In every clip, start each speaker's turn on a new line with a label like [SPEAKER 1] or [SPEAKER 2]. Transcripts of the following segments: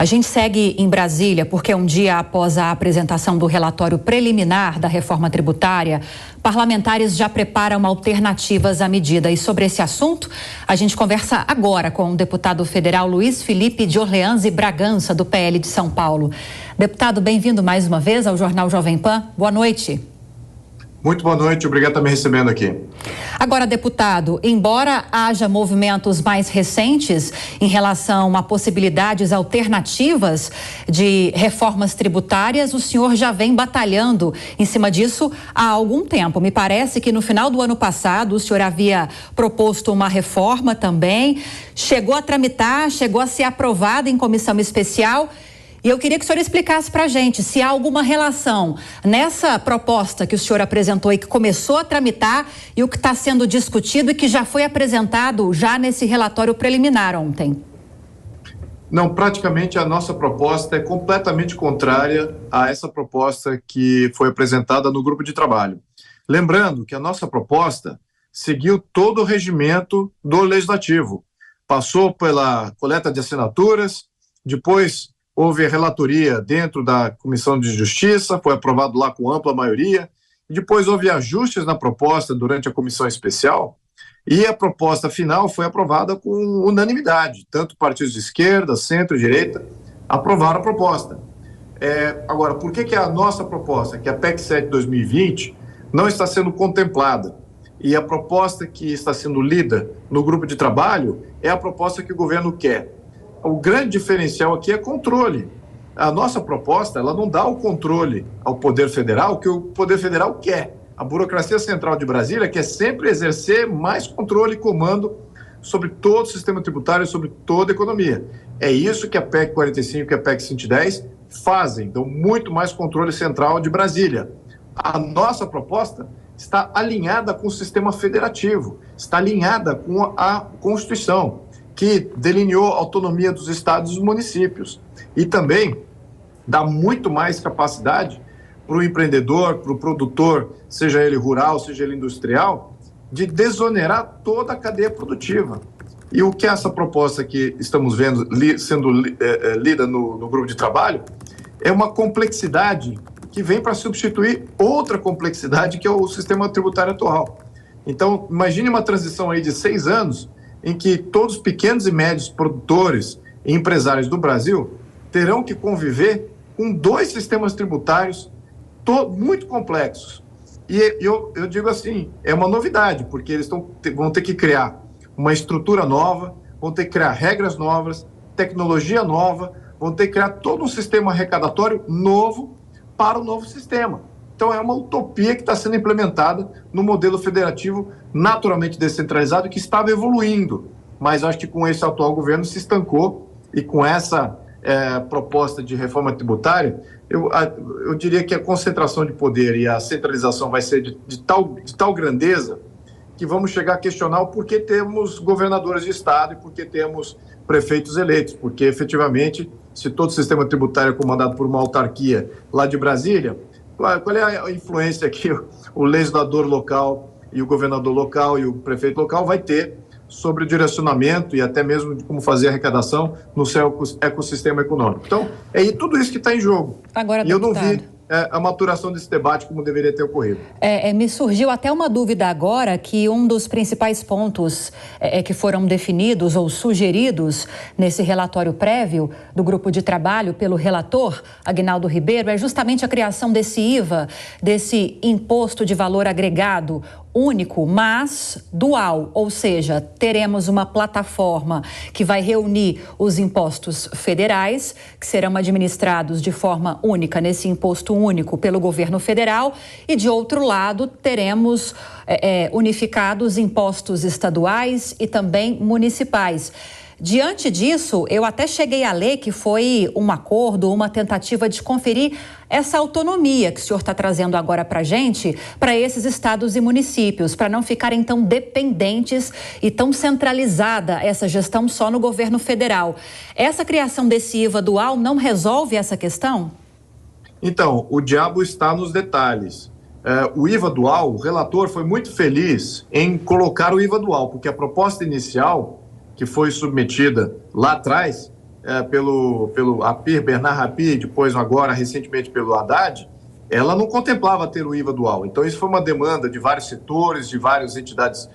[SPEAKER 1] A gente segue em Brasília porque um dia após a apresentação do relatório preliminar da reforma tributária, parlamentares já preparam alternativas à medida. E sobre esse assunto, a gente conversa agora com o deputado federal Luiz Felipe de Orleans e Bragança, do PL de São Paulo. Deputado, bem-vindo mais uma vez ao Jornal Jovem Pan. Boa noite.
[SPEAKER 2] Muito boa noite, obrigado por estar me recebendo aqui.
[SPEAKER 1] Agora, deputado, embora haja movimentos mais recentes em relação a possibilidades alternativas de reformas tributárias, o senhor já vem batalhando em cima disso há algum tempo. Me parece que no final do ano passado o senhor havia proposto uma reforma também, chegou a tramitar, chegou a ser aprovada em comissão especial. E eu queria que o senhor explicasse para a gente se há alguma relação nessa proposta que o senhor apresentou e que começou a tramitar e o que está sendo discutido e que já foi apresentado já nesse relatório preliminar ontem.
[SPEAKER 2] Não, praticamente a nossa proposta é completamente contrária a essa proposta que foi apresentada no grupo de trabalho. Lembrando que a nossa proposta seguiu todo o regimento do Legislativo. Passou pela coleta de assinaturas, depois houve a relatoria dentro da Comissão de Justiça, foi aprovado lá com ampla maioria, e depois houve ajustes na proposta durante a comissão especial, e a proposta final foi aprovada com unanimidade, tanto partidos de esquerda, centro e direita aprovaram a proposta. Agora, por que a nossa proposta, que é a PEC 7 2020, não está sendo contemplada? E a proposta que está sendo lida no grupo de trabalho é a proposta que o governo quer. O grande diferencial aqui é controle. A nossa proposta, ela não dá o controle ao Poder Federal que o Poder Federal quer. A burocracia central de Brasília quer sempre exercer mais controle e comando sobre todo o sistema tributário, sobre toda a economia. É isso que a PEC 45 e a PEC 110 fazem, dão muito mais controle central de Brasília. A nossa proposta está alinhada com o sistema federativo, está alinhada com a Constituição, que delineou a autonomia dos estados e dos municípios. E também dá muito mais capacidade para o empreendedor, para o produtor, seja ele rural, seja ele industrial, de desonerar toda a cadeia produtiva. E o que essa proposta que estamos vendo sendo lida no grupo de trabalho é uma complexidade que vem para substituir outra complexidade, que é o sistema tributário atual. Então, imagine uma transição aí de 6 anos, em que todos os pequenos e médios produtores e empresários do Brasil terão que conviver com 2 sistemas tributários muito complexos. E eu digo assim, é uma novidade, porque eles vão ter que criar uma estrutura nova, vão ter que criar regras novas, tecnologia nova, vão ter que criar todo um sistema arrecadatório novo para o novo sistema. Então, é uma utopia que está sendo implementada no modelo federativo naturalmente descentralizado que estava evoluindo. Mas acho que com esse atual governo se estancou e com essa proposta de reforma tributária, eu diria que a concentração de poder e a centralização vai ser de tal grandeza que vamos chegar a questionar o porquê temos governadores de estado e porquê temos prefeitos eleitos. Porque, efetivamente, se todo o sistema tributário é comandado por uma autarquia lá de Brasília, qual é a influência que o legislador local e o governador local e o prefeito local vai ter sobre o direcionamento e até mesmo de como fazer a arrecadação no seu ecossistema econômico? Então, é tudo isso que está em jogo.
[SPEAKER 1] Agora,
[SPEAKER 2] e eu não vi a maturação desse debate como deveria ter ocorrido.
[SPEAKER 1] Me surgiu até uma dúvida agora que um dos principais pontos que foram definidos ou sugeridos nesse relatório prévio do grupo de trabalho pelo relator, Aguinaldo Ribeiro, é justamente a criação desse IVA, desse imposto de valor agregado único, mas dual, ou seja, teremos uma plataforma que vai reunir os impostos federais, que serão administrados de forma única nesse imposto único pelo governo federal, e de outro lado teremos unificados impostos estaduais e também municipais. Diante disso, eu até cheguei a ler que foi um acordo, uma tentativa de conferir essa autonomia que o senhor está trazendo agora para a gente, para esses estados e municípios, para não ficarem tão dependentes e tão centralizada essa gestão só no governo federal. Essa criação desse IVA dual não resolve essa questão?
[SPEAKER 2] Então, o diabo está nos detalhes. O IVA dual, o relator foi muito feliz em colocar o IVA dual, porque a proposta inicial que foi submetida lá atrás pelo Apir, Bernard Rapie, depois agora recentemente pelo Haddad, ela não contemplava ter o IVA dual. Então isso foi uma demanda de vários setores, de várias entidades,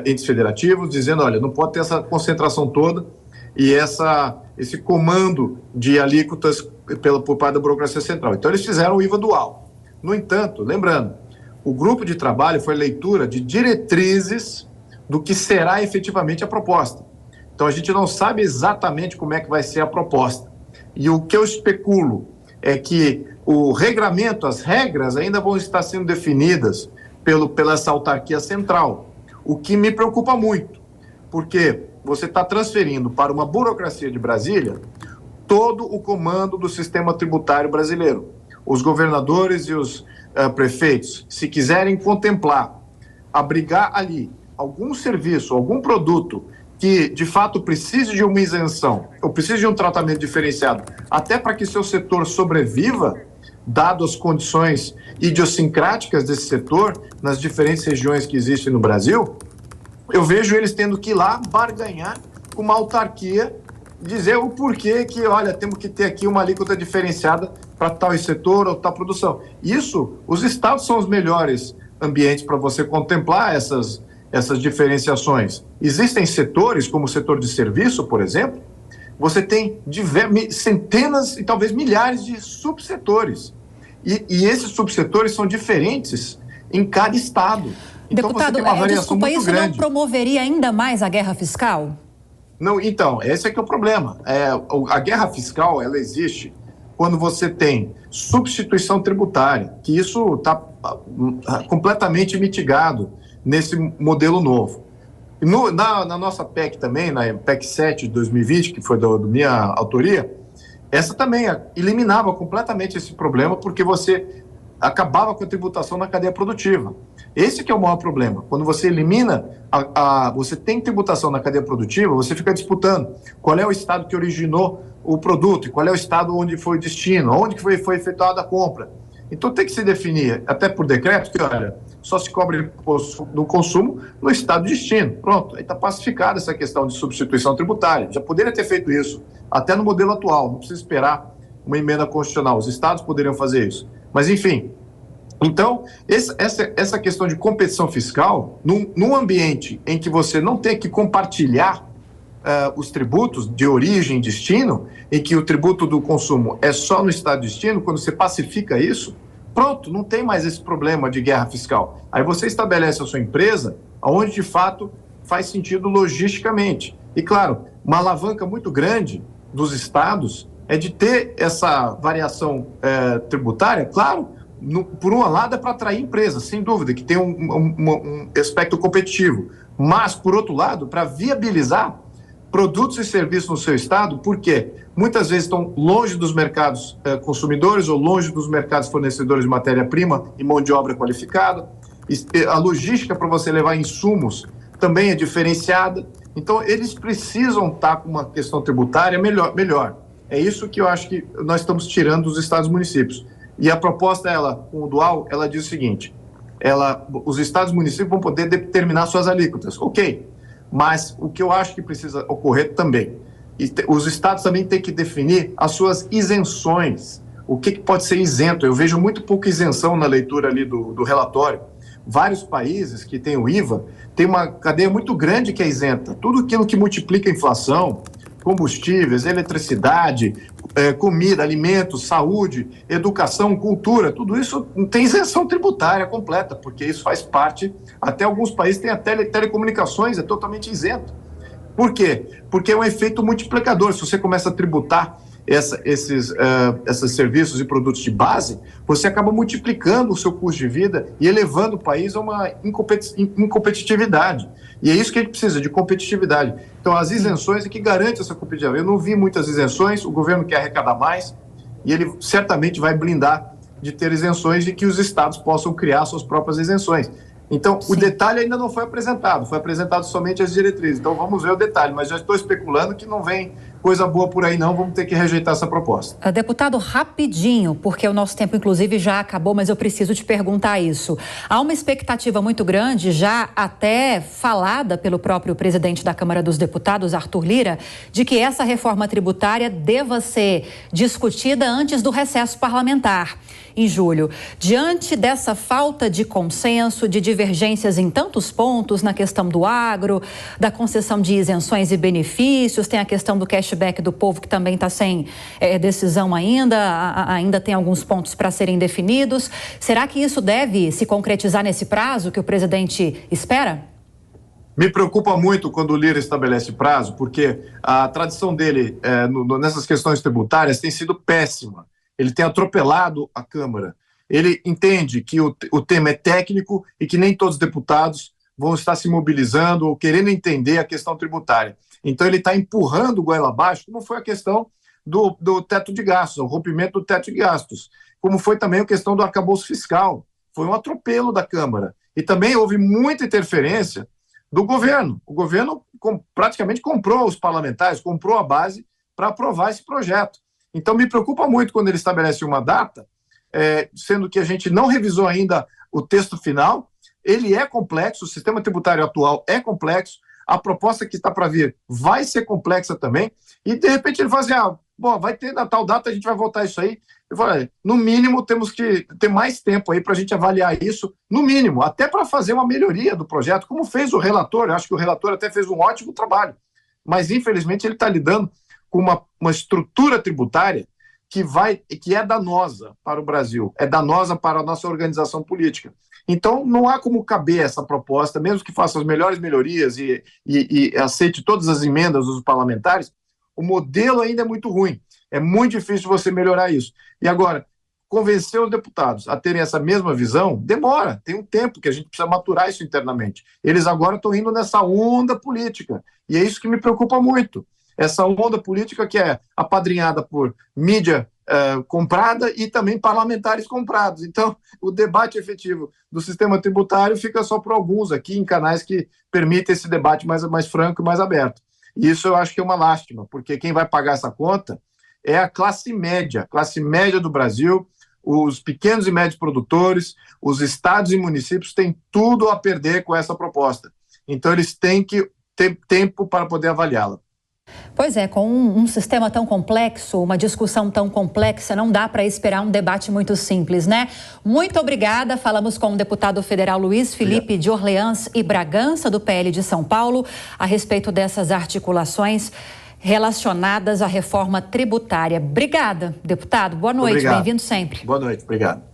[SPEAKER 2] entes federativos, dizendo, olha, não pode ter essa concentração toda e esse comando de alíquotas por parte da burocracia central. Então eles fizeram o IVA dual. No entanto, lembrando, o grupo de trabalho foi leitura de diretrizes do que será efetivamente a proposta. Então a gente não sabe exatamente como é que vai ser a proposta. E o que eu especulo é que o regramento, as regras ainda vão estar sendo definidas pela essa autarquia central, o que me preocupa muito, porque você está transferindo para uma burocracia de Brasília todo o comando do sistema tributário brasileiro. Os governadores e os prefeitos, se quiserem contemplar, abrigar ali algum serviço, algum produto que de fato precise de uma isenção ou precise de um tratamento diferenciado, até para que seu setor sobreviva, dado as condições idiosincráticas desse setor nas diferentes regiões que existem no Brasil, eu vejo eles tendo que ir lá barganhar com uma autarquia, dizer o porquê que, olha, temos que ter aqui uma alíquota diferenciada para tal setor ou tal produção. Isso, os estados são os melhores ambientes para você contemplar essas diferenciações. Existem setores, como o setor de serviço, por exemplo, você tem centenas e talvez milhares de subsetores. E esses subsetores são diferentes em cada estado. Então,
[SPEAKER 1] deputado,
[SPEAKER 2] você tem uma variação
[SPEAKER 1] desculpa,
[SPEAKER 2] muito
[SPEAKER 1] isso
[SPEAKER 2] grande.
[SPEAKER 1] não promoveria ainda mais a guerra fiscal?
[SPEAKER 2] Não, então, esse é que é o problema. A guerra fiscal, ela existe quando você tem substituição tributária, que isso está completamente mitigado nesse modelo novo. Na nossa PEC também, na PEC 7 de 2020, que foi da minha autoria, essa também eliminava completamente esse problema, porque você acabava com a tributação na cadeia produtiva. Esse que é o maior problema. Quando você elimina, você tem tributação na cadeia produtiva, você fica disputando qual é o estado que originou o produto, e qual é o estado onde foi o destino, onde que foi efetuada a compra. Então tem que se definir, até por decreto, que olha, só se cobre do consumo no estado de destino. Pronto, aí está pacificada essa questão de substituição tributária. Já poderia ter feito isso, até no modelo atual, não precisa esperar uma emenda constitucional. Os estados poderiam fazer isso. Mas, enfim, então, essa questão de competição fiscal, num ambiente em que você não tem que compartilhar os tributos de origem e destino, em que o tributo do consumo é só no estado de destino, quando você pacifica isso, pronto, não tem mais esse problema de guerra fiscal. Aí você estabelece a sua empresa onde, de fato, faz sentido logisticamente. E, claro, uma alavanca muito grande dos estados é de ter essa variação tributária, claro, por um lado é para atrair empresas, sem dúvida, que tem um aspecto competitivo, mas, por outro lado, para viabilizar produtos e serviços no seu estado, porque muitas vezes estão longe dos mercados consumidores ou longe dos mercados fornecedores de matéria-prima e mão de obra qualificada. A logística para você levar insumos também é diferenciada. Então, eles precisam estar com uma questão tributária melhor. É isso que eu acho que nós estamos tirando dos estados e municípios. E a proposta, com o dual, ela diz o seguinte, os estados e municípios vão poder determinar suas alíquotas. Ok, mas o que eu acho que precisa ocorrer também, os estados também têm que definir as suas isenções. O que pode ser isento? Eu vejo muito pouca isenção na leitura ali do relatório. Vários países que têm o IVA, tem uma cadeia muito grande que é isenta. Tudo aquilo que multiplica a inflação, combustíveis, eletricidade, comida, alimentos, saúde, educação, cultura, tudo isso não tem isenção tributária completa, porque isso faz parte, até alguns países têm a telecomunicações, é totalmente isento. Por quê? Porque é um efeito multiplicador. Se você começa a tributar esses serviços e produtos de base, você acaba multiplicando o seu custo de vida e elevando o país a uma incompetitividade. E é isso que a gente precisa, de competitividade. Então, as isenções é que garante essa competitividade. Eu não vi muitas isenções, o governo quer arrecadar mais e ele certamente vai blindar de ter isenções e que os estados possam criar suas próprias isenções. Então, sim, o detalhe ainda não foi apresentado somente as diretrizes. Então, vamos ver o detalhe, mas já estou especulando que não vem coisa boa por aí não, vamos ter que rejeitar essa proposta.
[SPEAKER 1] Deputado, rapidinho, porque o nosso tempo inclusive já acabou, mas eu preciso te perguntar isso. Há uma expectativa muito grande, já até falada pelo próprio presidente da Câmara dos Deputados, Arthur Lira, de que essa reforma tributária deva ser discutida antes do recesso parlamentar, em julho. Diante dessa falta de consenso, de divergências em tantos pontos, na questão do agro, da concessão de isenções e benefícios, tem a questão do cashback do povo que também está sem decisão ainda tem alguns pontos para serem definidos. Será que isso deve se concretizar nesse prazo que o presidente espera?
[SPEAKER 2] Me preocupa muito quando o Lira estabelece prazo, porque a tradição dele nessas questões tributárias tem sido péssima. Ele tem atropelado a Câmara. Ele entende que o tema é técnico e que nem todos os deputados vão estar se mobilizando ou querendo entender a questão tributária. Então, ele está empurrando o goela abaixo, como foi a questão do teto de gastos, o rompimento do teto de gastos, como foi também a questão do arcabouço fiscal. Foi um atropelo da Câmara. E também houve muita interferência do governo. O governo praticamente comprou os parlamentares, comprou a base para aprovar esse projeto. Então, me preocupa muito quando ele estabelece uma data, sendo que a gente não revisou ainda o texto final. Ele é complexo, o sistema tributário atual é complexo, a proposta que está para vir vai ser complexa também, e de repente ele fala assim, vai ter na tal data, a gente vai votar isso aí. Eu falo, no mínimo temos que ter mais tempo aí para a gente avaliar isso, no mínimo, até para fazer uma melhoria do projeto, como fez o relator. Eu acho que o relator até fez um ótimo trabalho, mas infelizmente ele está lidando com uma estrutura tributária que é danosa para o Brasil, é danosa para a nossa organização política. Então, não há como caber essa proposta, mesmo que faça as melhores melhorias e aceite todas as emendas dos parlamentares, o modelo ainda é muito ruim. É muito difícil você melhorar isso. E agora, convencer os deputados a terem essa mesma visão, demora, tem um tempo que a gente precisa maturar isso internamente. Eles agora estão indo nessa onda política, e é isso que me preocupa muito. Essa onda política que é apadrinhada por mídia comprada e também parlamentares comprados. Então, o debate efetivo do sistema tributário fica só para alguns aqui em canais que permitem esse debate mais franco e mais aberto. E isso eu acho que é uma lástima, porque quem vai pagar essa conta é a classe média do Brasil, os pequenos e médios produtores, os estados e municípios têm tudo a perder com essa proposta. Então, eles têm que ter tempo para poder avaliá-la.
[SPEAKER 1] Pois é, com um sistema tão complexo, uma discussão tão complexa, não dá para esperar um debate muito simples, né? Muito obrigada. Falamos com o deputado federal Luiz Felipe de Orleans e Bragança, do PL de São Paulo, a respeito dessas articulações relacionadas à reforma tributária. Obrigada, deputado. Boa noite, bem-vindo sempre.
[SPEAKER 2] Boa noite, obrigado.